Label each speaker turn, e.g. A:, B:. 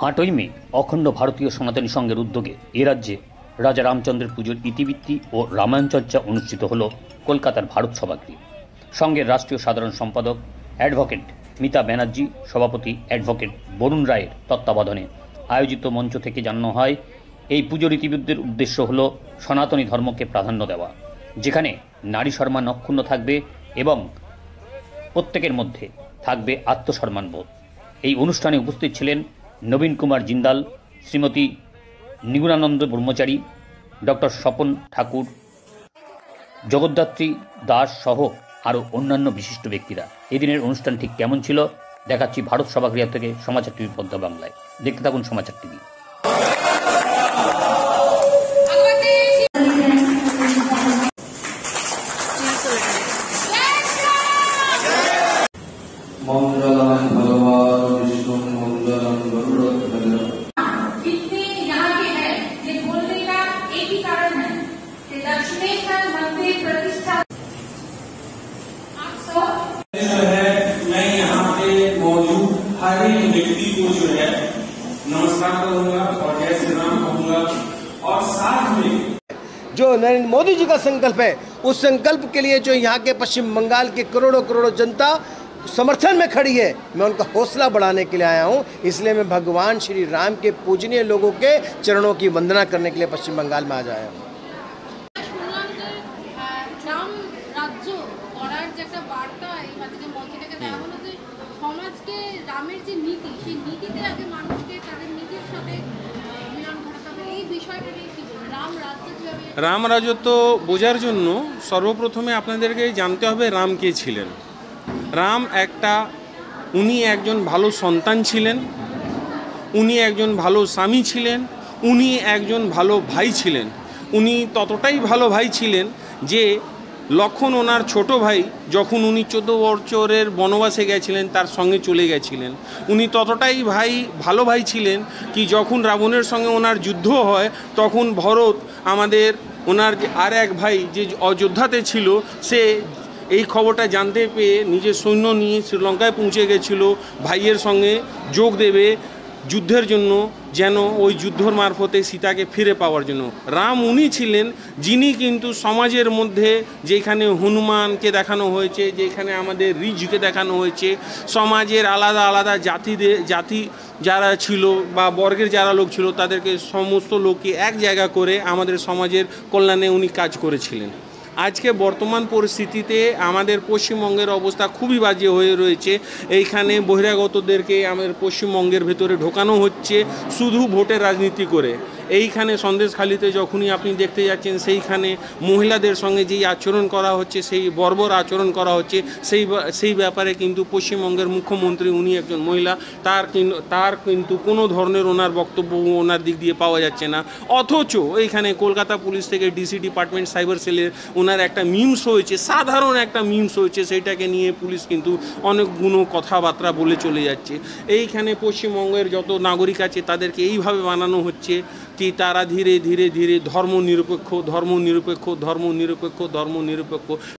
A: 8ই মে অখণ্ড ভারতীয় সনাতনী সংঘের উদ্যোগে এ রাজ্যে রাজা রামচন্দ্রের পুজোর ইতিবৃত্তি ও রামায়ণ চর্চা অনুষ্ঠিত হল কলকাতার ভারত সভাগৃহে। সংঘের রাষ্ট্রীয় সাধারণ সম্পাদক অ্যাডভোকেট মিতা ব্যানার্জি, সভাপতি অ্যাডভোকেট বরুণ রায়ের তত্ত্বাবধানে আয়োজিত মঞ্চ থেকে জানানো হয়, এই পুজোর ইতিবৃত্তির উদ্দেশ্য হল সনাতনী ধর্মকে প্রাধান্য দেওয়া, যেখানে নারী সম্মান অক্ষুণ্ণ থাকবে এবং প্রত্যেকের মধ্যে থাকবে আত্মসম্মানবোধ। এই অনুষ্ঠানে উপস্থিত ছিলেন নবীন কুমার জিন্দাল, শ্রীমতী নিগুণানন্দ ব্রহ্মচারী, ডক্টর স্বপন ঠাকুর, জগদ্ধাত্রী দাস সহ আরও অন্যান্য বিশিষ্ট ব্যক্তিরা। এদিনের অনুষ্ঠান ঠিক কেমন ছিল দেখাচ্ছি ভারত সভাগৃহ থেকে সমাচার টিভি পদ্মা বাংলায়। দেখতে থাকুন সমাচার টিভি।
B: मैं यहाँ पे मौजूद हर एक व्यक्ति को जो है नमस्कार करूंगा और जय श्री राम कहूंगा, और साथ में
C: जो नरेंद्र मोदी जी का संकल्प है, उस संकल्प के लिए जो यहाँ के पश्चिम बंगाल के करोड़ों करोड़ों जनता समर्थन में खड़ी है, मैं उनका हौसला बढ़ाने के लिए आया हूँ। इसलिए मैं भगवान श्री राम के पूजनीय लोगों के चरणों की वंदना करने के लिए पश्चिम बंगाल में आज आया हूँ।
D: রাম রাজত্ব বোঝার জন্য সর্বপ্রথমে আপনাদেরকে জানতে হবে রাম কে ছিলেন। রাম উনি একজন ভালো সন্তান ছিলেন, উনি একজন ভালো স্বামী ছিলেন, উনি একজন ভালো ভাই ছিলেন। উনি ততটাই ভালো ভাই ছিলেন যে লক্ষণ ওনার ছোট ভাই যখন উনি 14 বছরের বনবাসে গেছিলেন তার সঙ্গে চলে গেছিলেন। উনি ততটাই ভালো ভাই ছিলেন কি যখন রাবণের সঙ্গে ওনার যুদ্ধ হয় তখন ভরত আমাদের ওনার আর এক ভাই যে অযোধ্যাতে ছিল, সে এই খবরটা জানতে পেয়ে নিজের সৈন্য নিয়ে শ্রীলঙ্কায় পৌঁছে গেছিল ভাইয়ের সঙ্গে যোগ দেবে যুদ্ধের জন্য, যেন ওই যুদ্ধর মারফতে সীতাকে ফিরে পাওয়ার জন্য। রাম উনি ছিলেন যিনি কিন্তু সমাজের মধ্যে যেখানে হনুমানকে দেখানো হয়েছে, যেখানে আমাদের ঋষকে দেখানো হয়েছে, সমাজের আলাদা আলাদা জাতি যারা ছিল বা বর্গের যারা লোক ছিল তাদেরকে সমস্ত লোককে এক জায়গা করে আমাদের সমাজের কল্যাণে উনি কাজ করেছিলেন। আজকে বর্তমান পরিস্থিতিতে আমাদের পশ্চিমবঙ্গের অবস্থা খুবই বাজে হয়ে রয়েছে। এইখানে বহিরাগতদেরকে আমাদের পশ্চিমবঙ্গের ভেতরে ঢোকানো হচ্ছে শুধু ভোটের রাজনীতি করে। এইখানে সন্দেশখালিতে যখনই আপনি দেখতে যাচ্ছেন সেইখানে মহিলাদের সঙ্গে যেই আচরণ করা হচ্ছে, সেই বর্বর আচরণ করা হচ্ছে, সেই ব্যাপারে কিন্তু পশ্চিমবঙ্গের মুখ্যমন্ত্রী উনি একজন মহিলা, তার কিন্তু কোনো ধরনের ওনার বক্তব্য ওনার দিক দিয়ে পাওয়া যাচ্ছে না। অথচ এইখানে কলকাতা পুলিশ থেকে ডিসি ডিপার্টমেন্ট সাইবার সেলের ওনার একটা মিমস হয়েছে, সাধারণ একটা মিমস হয়েছে, সেইটাকে নিয়ে পুলিশ কিন্তু অনেকগুলো কথাবার্তা বলে চলে যাচ্ছে। এইখানে পশ্চিমবঙ্গের যত নাগরিক আছে তাদেরকে এইভাবে বানানো হচ্ছে কি তারা ধীরে ধীরে ধর্মনিরপেক্ষ।